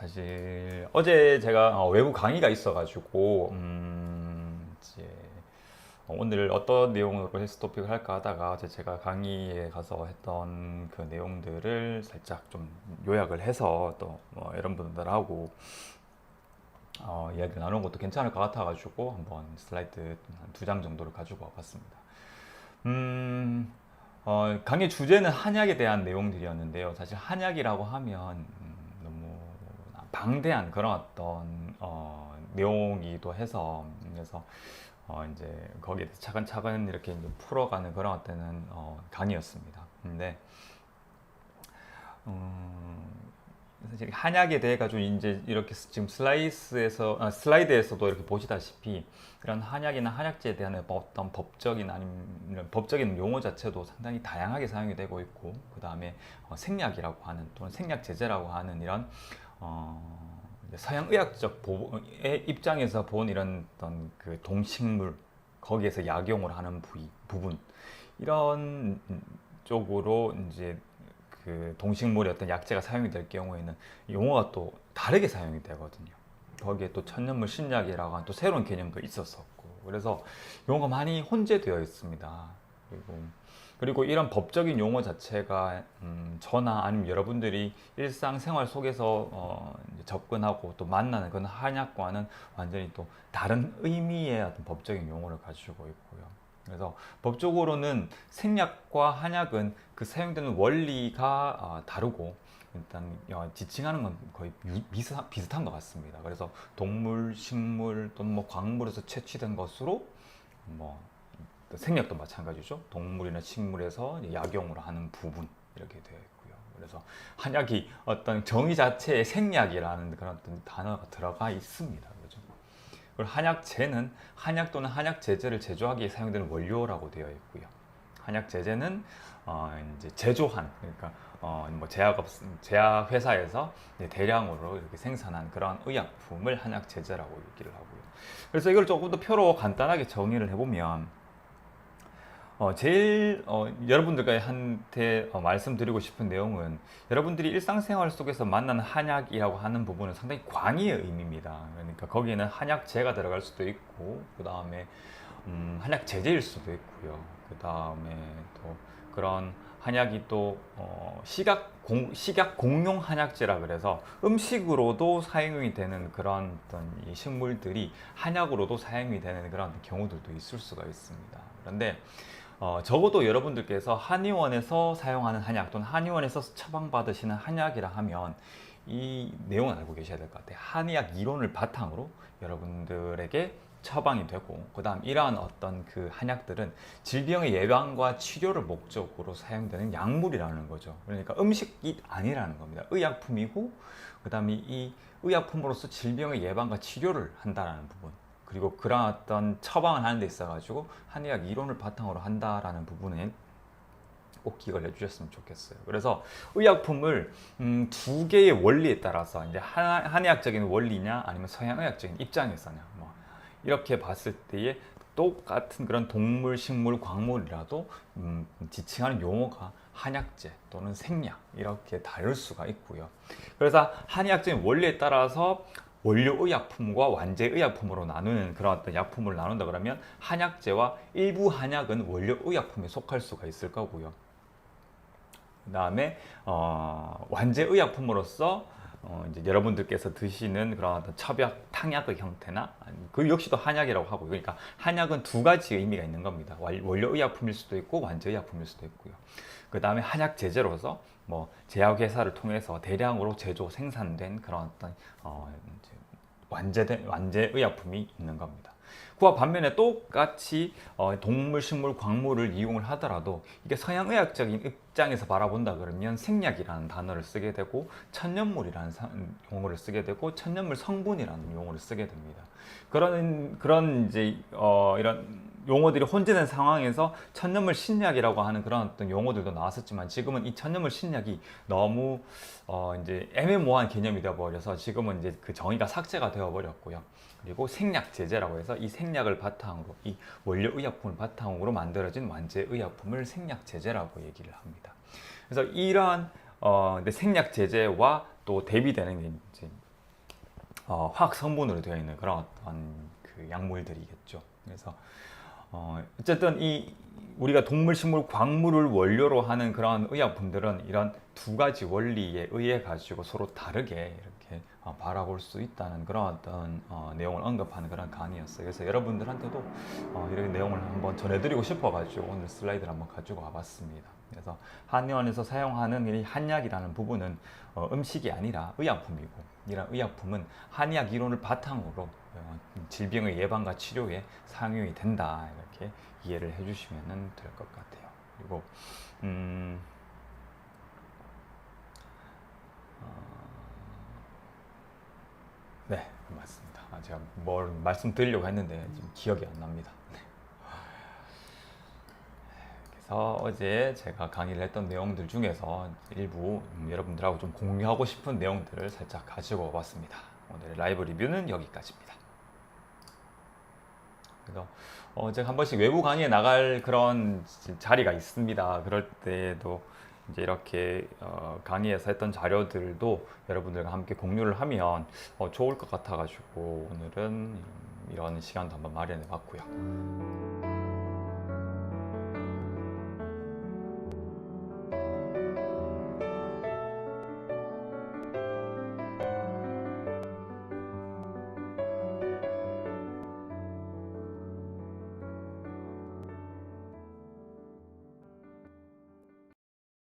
사실 어제 제가 외부 강의가 있어가지고 이제 오늘 어떤 내용으로 해서 토픽을 할까 하다가 어제 제가 강의에 가서 했던 그 내용들을 살짝 좀 요약을 해서 또뭐 여러분들하고 이야기를 나누는 것도 괜찮을 것 같아가지고 한번 슬라이드 한 두 장 정도를 가지고 와봤습니다. 음, 강의 주제는 한약에 대한 내용들이었는데요. 사실 한약이라고 하면 너무 방대한 그런 어떤 내용이기도 해서 그래서 이제 거기에 대해서 차근차근 이렇게 이제 풀어가는 그런 어떤 강의였습니다. 근데 사실 한약에 대해 가지고 이제 이렇게 지금 슬라이드에서도 이렇게 보시다시피 그런 한약이나 한약재에 대한 어떤 법적인 아니면 법적인 용어 자체도 상당히 다양하게 사용이 되고 있고 그 다음에 생약이라고 하는 또는 생약제제라고 하는 이런 서양 의학적 의 입장에서 본 이런 어떤 그 동식물 거기에서 약용을 하는 부분 이런 쪽으로 이제 그 동식물의 어떤 약재가 사용이 될 경우에는 용어가 또 다르게 사용이 되거든요. 거기에 또 천년물 신약이라고 하는 또 새로운 개념도 있었었고 그래서 용어가 많이 혼재되어 있습니다. 그리고 이런 법적인 용어 자체가 저나 아니면 여러분들이 일상생활 속에서 접근하고 또 만나는 그런 한약과는 완전히 또 다른 의미의 어떤 법적인 용어를 가지고 있고요. 그래서 법적으로는 생약과 한약은 그 사용되는 원리가 다르고 일단 지칭하는 건 거의 비슷한 것 같습니다. 그래서 동물, 식물 또는 뭐 광물에서 채취된 것으로 뭐 생약도 마찬가지죠. 동물이나 식물에서 약용으로 하는 부분 이렇게 되어 있고요. 그래서 한약이 어떤 정의 자체에 생약이라는 그런 어떤 단어가 들어가 있습니다. 그죠? 그리고 한약재는 한약 또는 한약 제제를 제조하기에 사용되는 원료라고 되어 있고요. 한약 제제는 이제 제조한 그러니까 뭐 제약 회사에서 대량으로 이렇게 생산한 그런 의약품을 한약 제제라고 얘기를 하고요. 그래서 이걸 조금 더 표로 간단하게 정의를 해보면 제일 여러분들한테 말씀드리고 싶은 내용은 여러분들이 일상생활 속에서 만나는 한약이라고 하는 부분은 상당히 광의의 의미입니다. 그러니까 거기에는 한약재가 들어갈 수도 있고 그 다음에 한약 제제일 수도 있고요. 그 다음에 또 그런 한약이 또 식약 공용 한약재라 그래서 음식으로도 사용이 되는 그런 어떤 이 식물들이 한약으로도 사용이 되는 그런 경우들도 있을 수가 있습니다. 그런데 적어도 여러분들께서 한의원에서 사용하는 한약 또는 한의원에서 처방받으시는 한약이라 하면 이 내용은 알고 계셔야 될 것 같아요. 한의학 이론을 바탕으로 여러분들에게 처방이 되고 그 다음 이러한 어떤 그 한약들은 질병의 예방과 치료를 목적으로 사용되는 약물이라는 거죠. 그러니까 음식이 아니라는 겁니다. 의약품이고 그 다음에 이 의약품으로서 질병의 예방과 치료를 한다는 부분 그리고 그런 어떤 처방을 하는 데 있어 가지고 한의학 이론을 바탕으로 한다라는 부분에 꼭 기억을 해주셨으면 좋겠어요. 그래서 의약품을 두 개의 원리에 따라서 이제 한의학적인 원리냐 아니면 서양의학적인 입장에서냐 뭐 이렇게 봤을 때에 똑같은 그런 동물, 식물, 광물이라도 지칭하는 용어가 한약재 또는 생약 이렇게 다를 수가 있고요. 그래서 한의학적인 원리에 따라서 원료 의약품과 완제 의약품으로 나누는 그런 어떤 약품을 나눈다 그러면 한약재와 일부 한약은 원료 의약품에 속할 수가 있을 거고요. 그 다음에 완제 의약품으로서 이제 여러분들께서 드시는 그런 어떤 첩약, 탕약의 형태나 그 역시도 한약이라고 하고요. 그러니까 한약은 두 가지 의미가 있는 겁니다. 원료 의약품일 수도 있고 완제 의약품일 수도 있고요. 그 다음에 한약 제제로서 뭐 제약회사를 통해서 대량으로 제조 생산된 그런 어떤 완제 의약품이 있는 겁니다. 그와 반면에 똑같이 동물, 식물, 광물을 이용을 하더라도 이게 서양의학적인 입장에서 바라본다 그러면 생약이라는 단어를 쓰게 되고 천년물이라는 용어를 쓰게 되고 천년물 성분이라는 용어를 쓰게 됩니다. 그런 이제 이런 용어들이 혼재된 상황에서 천년물 신약이라고 하는 그런 어떤 용어들도 나왔었지만 지금은 이 천년물 신약이 너무 이제 애매모호한 개념이 되어 버려서 지금은 이제 그 정의가 삭제가 되어 버렸고요. 그리고 생약 제제라고 해서 이 생약을 바탕으로 이 원료 의약품을 바탕으로 만들어진 완제 의약품을 생약 제제라고 얘기를 합니다. 그래서 이러한 생약 제제와 또 대비되는 게 이제 화학 성분으로 되어 있는 그런 어떤 그 약물들이겠죠. 그래서 어쨌든 이 우리가 동물, 식물, 광물을 원료로 하는 그런 의약품들은 이런 두 가지 원리에 의해 가지고 서로 다르게 이렇게 바라볼 수 있다는 그런 어떤 내용을 언급하는 그런 강의였어요. 그래서 여러분들한테도 이런 내용을 한번 전해드리고 싶어가지고 오늘 슬라이드를 한번 가지고 와봤습니다. 그래서 한의원에서 사용하는 이 한약이라는 부분은 음식이 아니라 의약품이고, 이런 의약품은 한의학 이론을 바탕으로 질병의 예방과 치료에 사용이 된다, 이렇게 이해를 해주시면 될 것 같아요. 그리고 네, 맞습니다. 제가 뭘 말씀드리려고 했는데 지금 기억이 안 납니다. 네. 그래서 어제 제가 강의를 했던 내용들 중에서 일부 여러분들하고 좀 공유하고 싶은 내용들을 살짝 가지고 와봤습니다. 오늘의 라이브 리뷰는 여기까지입니다. 그래서 제가 한 번씩 외부 강의에 나갈 그런 자리가 있습니다. 그럴 때도 이제 이렇게 강의에서 했던 자료들도 여러분들과 함께 공유를 하면 좋을 것 같아가지고 오늘은 이런 시간도 한번 마련해 봤고요.